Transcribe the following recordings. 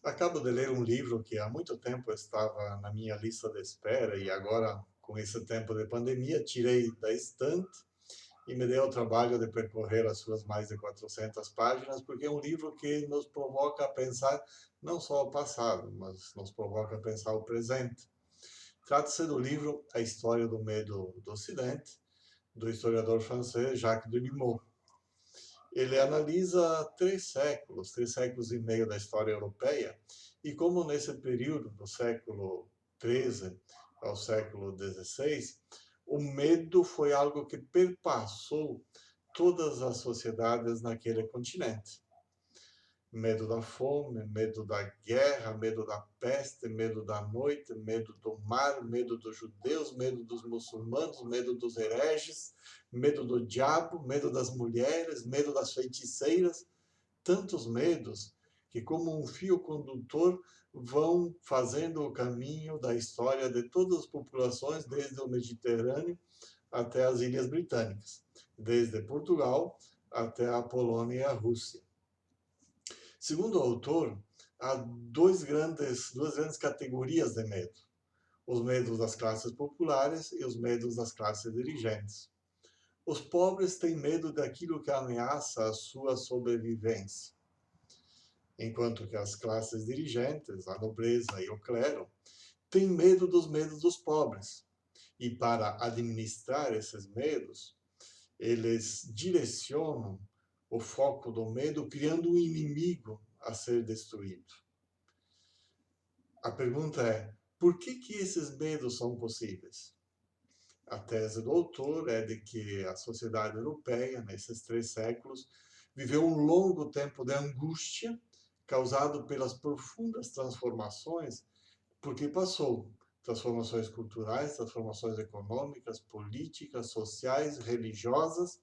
Acabo de ler um livro que há muito tempo estava na minha lista de espera e agora, com esse tempo de pandemia, tirei da estante e me dei ao trabalho de percorrer as suas mais de 400 páginas, porque é um livro que nos provoca a pensar não só o passado, mas nos provoca a pensar o presente. Trata-se do livro A História do Medo do Ocidente, do historiador francês Jacques Delumeau. Ele analisa 3 séculos e meio da história europeia, e como nesse período, do século XIII ao século XVI, o medo foi algo que perpassou todas as sociedades naquele continente. Medo da fome, medo da guerra, medo da peste, medo da noite, medo do mar, medo dos judeus, medo dos muçulmanos, medo dos hereges, medo do diabo, medo das mulheres, medo das feiticeiras. Tantos medos que, como um fio condutor, vão fazendo o caminho da história de todas as populações, desde o Mediterrâneo até as Ilhas Britânicas, desde Portugal até a Polônia e a Rússia. Segundo o autor, há duas grandes categorias de medo: os medos das classes populares e os medos das classes dirigentes. Os pobres têm medo daquilo que ameaça a sua sobrevivência, enquanto que as classes dirigentes, a nobreza e o clero, têm medo dos medos dos pobres. E para administrar esses medos, eles direcionam o foco do medo, criando um inimigo a ser destruído. A pergunta é: por que esses medos são possíveis? A tese do autor é de que a sociedade europeia, nesses 3 séculos, viveu um longo tempo de angústia causado pelas profundas transformações, porque passou transformações culturais, transformações econômicas, políticas, sociais, religiosas,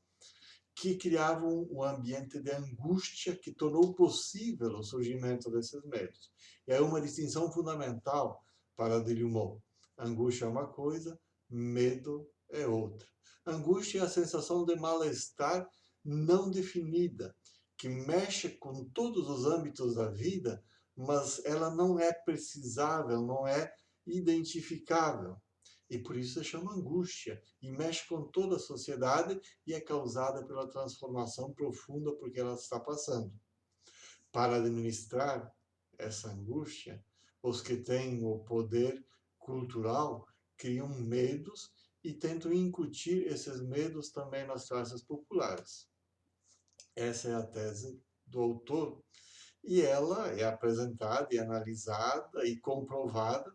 que criavam um ambiente de angústia que tornou possível o surgimento desses medos. E aí uma distinção fundamental para Delumeau: angústia é uma coisa, medo é outra. Angústia é a sensação de mal-estar não definida, que mexe com todos os âmbitos da vida, mas ela não é precisável, não é identificável. E por isso se chama angústia, e mexe com toda a sociedade e é causada pela transformação profunda porque ela está passando. Para administrar essa angústia, os que têm o poder cultural criam medos e tentam incutir esses medos também nas classes populares. Essa é a tese do autor, e ela é apresentada e analisada e comprovada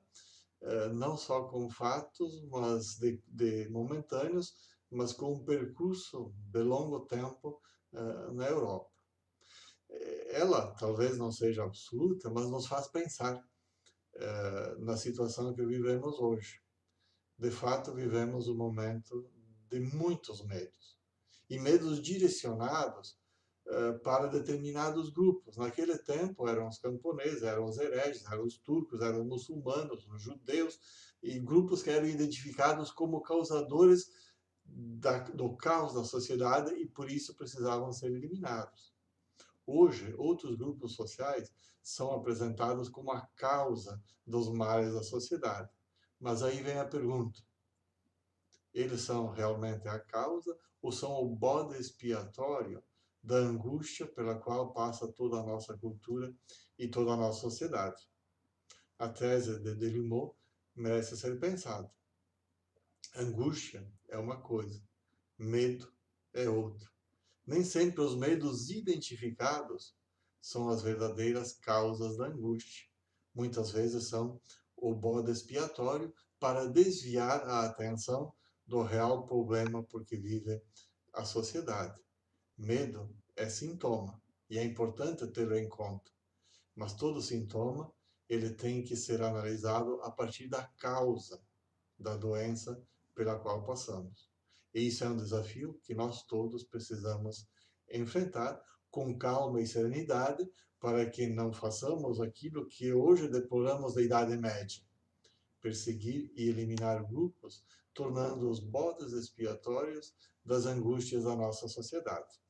não só com fatos mas de momentâneos, mas com um percurso de longo tempo na Europa. Ela talvez não seja absoluta, mas nos faz pensar na situação que vivemos hoje. De fato, vivemos um momento de muitos medos, e medos direcionados para determinados grupos. Naquele tempo eram os camponeses, eram os hereges, eram os turcos, eram os muçulmanos, os judeus, e grupos que eram identificados como causadores do caos da sociedade e por isso precisavam ser eliminados. Hoje, outros grupos sociais são apresentados como a causa dos males da sociedade. Mas aí vem a pergunta: eles são realmente a causa ou são o bode expiatório da angústia pela qual passa toda a nossa cultura e toda a nossa sociedade? A tese de Delumeau merece ser pensada. Angústia é uma coisa, medo é outra. Nem sempre os medos identificados são as verdadeiras causas da angústia. Muitas vezes são o bode expiatório para desviar a atenção do real problema por que vive a sociedade. Medo é sintoma e é importante tê-lo em conta, mas todo sintoma ele tem que ser analisado a partir da causa da doença pela qual passamos. E isso é um desafio que nós todos precisamos enfrentar com calma e serenidade para que não façamos aquilo que hoje deploramos da Idade Média: perseguir e eliminar grupos, tornando-os bodes expiatórios das angústias da nossa sociedade.